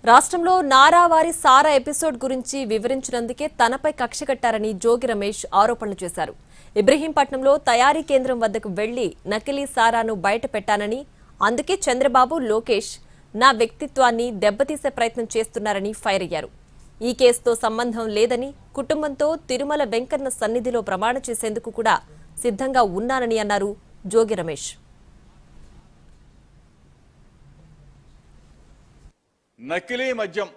రాష్ట్రంలో నారావారి సారా ఎపిసోడ్ గురించి వివరించినందుకే తనపై కక్ష కట్టారని జోగి రమేష్ ఆరోపణలు చేశారు. ఇబ్రహీంపట్నంలో తయారీ కేంద్రం వద్దకు వెళ్లి నకిలీ సారాను బయట పెట్టానని, అందుకే చంద్రబాబు, లోకేష్ నా వ్యక్తిత్వాన్ని దెబ్బతీసే ప్రయత్నం చేస్తున్నారని ఫైర్ అయ్యారు. ఈ కేసుతో సంబంధం లేదని, కుటుంబంతో తిరుమల వెంకన్న సన్నిధిలో ప్రమాణ చేసేందుకు కూడా సిద్ధంగా ఉన్నానని అన్నారు జోగి రమేష్. నకిలీ మద్యం,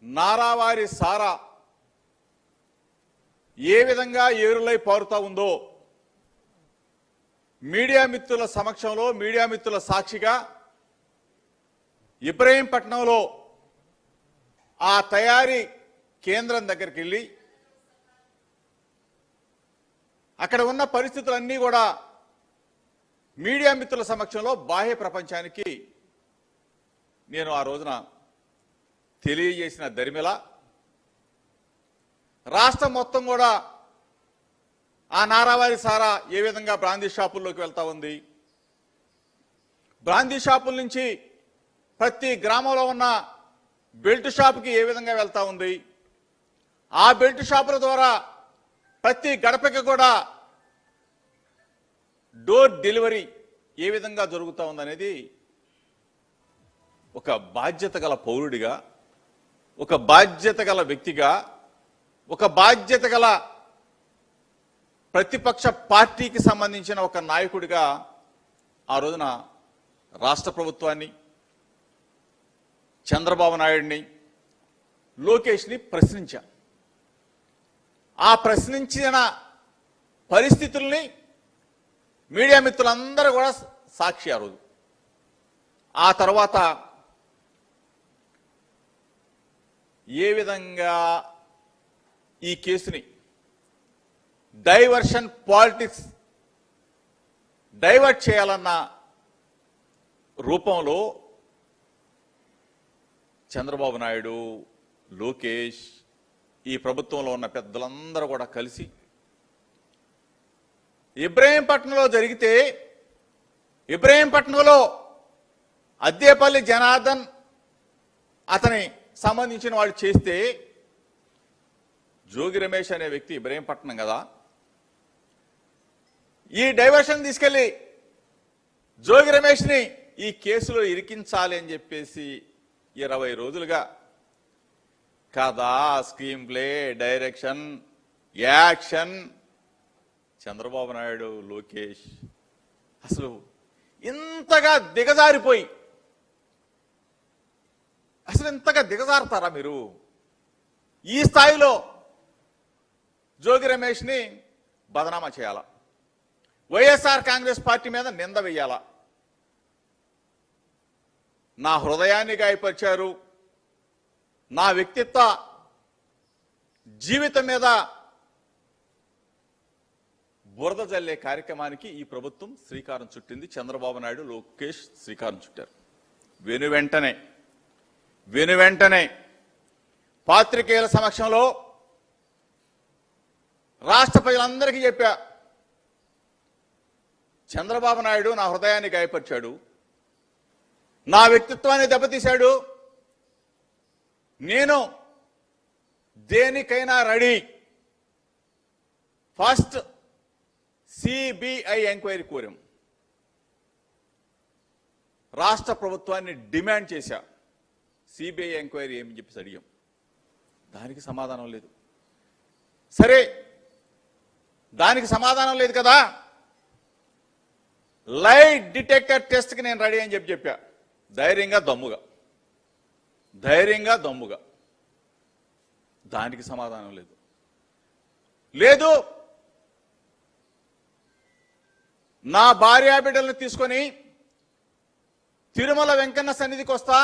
నారావారి సారా ఏ విధంగా ఏరులై పారుతా ఉందో మీడియా మిత్రుల సమక్షంలో, మీడియా మిత్రుల సాక్షిగా ఇబ్రహీంపట్నంలో ఆ తయారీ కేంద్రం దగ్గరికి వెళ్ళి అక్కడ ఉన్న పరిస్థితులన్నీ కూడా మీడియా మిత్రుల సమక్షంలో బాహ్య ప్రపంచానికి నేను ఆ రోజున తెలియజేసిన దరిమిల రాష్ట్రం మొత్తం కూడా ఆ నారావారి సారా ఏ విధంగా బ్రాందీ షాపుల్లోకి వెళ్తా ఉంది, బ్రాందీ షాపుల నుంచి ప్రతి గ్రామంలో ఉన్న బెల్ట్ షాపుకి ఏ విధంగా వెళ్తా ఉంది, ఆ బెల్ట్ షాపుల ద్వారా ప్రతి గడపకి కూడా డోర్ డెలివరీ ఏ విధంగా జరుగుతూ ఉందనేది ఒక బాధ్యత గల పౌరుడిగా, ఒక బాధ్యత గల వ్యక్తిగా, ఒక బాధ్యత గల ప్రతిపక్ష పార్టీకి సంబంధించిన ఒక నాయకుడిగా ఆ రోజున రాష్ట్ర ప్రభుత్వాన్ని, చంద్రబాబు నాయుడిని, లోకేష్ని ప్రశ్నించా. ఆ ప్రశ్నించిన పరిస్థితుల్ని మీడియా మిత్రులందరూ కూడా సాక్షి. ఆ రోజు ఆ తర్వాత ఏ విధంగా ఈ కేసుని డైవర్షన్ పాలిటిక్స్ డైవర్ట్ చేయాలన్న రూపంలో చంద్రబాబు నాయుడు, లోకేష్, ఈ ప్రభుత్వంలో ఉన్న పెద్దలందరూ కూడా కలిసి ఇబ్రహీంపట్నంలో జరిగితే, ఇబ్రహీంపట్నంలో అద్దేపల్లి జనార్దన్ అతని సంబంధించిన వాళ్ళు చేస్తే, జోగి రమేష్ అనే వ్యక్తి ఇబ్రహీంపట్నం కదా, ఈ డైవర్షన్ తీసుకెళ్లి జోగి రమేష్ని ఈ కేసులో ఇరికించాలి అని చెప్పేసి 20 రోజులుగా కథ, screen play, direction, action Chandrababu Naidu, Lokesh అసలు ఇంతగా దిగజారిపోయి, అసలు ఇంతగా దిగజారుతారా మీరు? ఈ స్థాయిలో జోగి రమేష్ని బదనామా చేయాలా, వైఎస్ఆర్ కాంగ్రెస్ పార్టీ మీద నింద వెయ్యాలా? నా హృదయాన్ని గాయపరిచారు, నా వ్యక్తిత్వ జీవితం మీద బురద జల్లే కార్యక్రమానికి ఈ ప్రభుత్వం శ్రీకారం చుట్టింది. చంద్రబాబు నాయుడు, లోకేష్ శ్రీకారం చుట్టారు. వెనువెంటనే పాత్రికేయుల సమక్షంలో రాష్ట్ర ప్రజలందరికీ చెప్పా, చంద్రబాబు నాయుడు నా హృదయాన్ని గాయపరిచాడు, నా వ్యక్తిత్వాన్ని దెబ్బతీశాడు, నేను దేనికైనా రెడీ. ఫస్ట్ సిబిఐ ఎంక్వైరీ కోరాం, రాష్ట్ర ప్రభుత్వాన్ని డిమాండ్ చేశా. సిబిఐ ఎంక్వైరీ ఏమని చెప్పేసి అడిగాం, దానికి సమాధానం లేదు. సరే, దానికి సమాధానం లేదు కదా, లైట్ డిటెక్టర్ టెస్ట్కి నేను రెడీ అని చెప్పా. ధైర్యంగా దమ్ముగా దానికి సమాధానం లేదు. నా భార్యా బిడ్డలను తీసుకొని తిరుమల వెంకన్న సన్నిధికి వస్తా,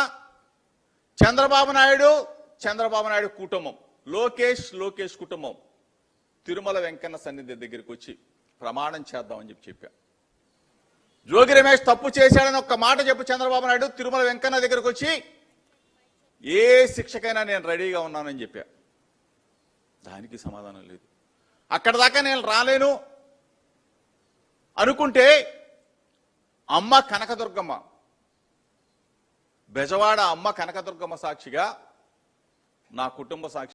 చంద్రబాబు నాయుడు కుటుంబం, లోకేష్ కుటుంబం తిరుమల వెంకన్న సన్నిధి దగ్గరికి వచ్చి ప్రమాణం చేద్దామని చెప్పా. జోగి రమేష్ తప్పు చేశాడని ఒక్క మాట చెప్పు చంద్రబాబు నాయుడు, తిరుమల వెంకన్న దగ్గరకు వచ్చి ఏ శిక్షకైనా నేను రెడీగా ఉన్నానని చెప్పా. దానికి సమాధానం లేదు. అక్కడ దాకా నేను రాలేను అనుకుంటే అమ్మ కనకదుర్గమ్మ బెజవాడ అమ్మ కనకదుర్గమ్మ సాక్షిగా, నా కుటుంబ సాక్షి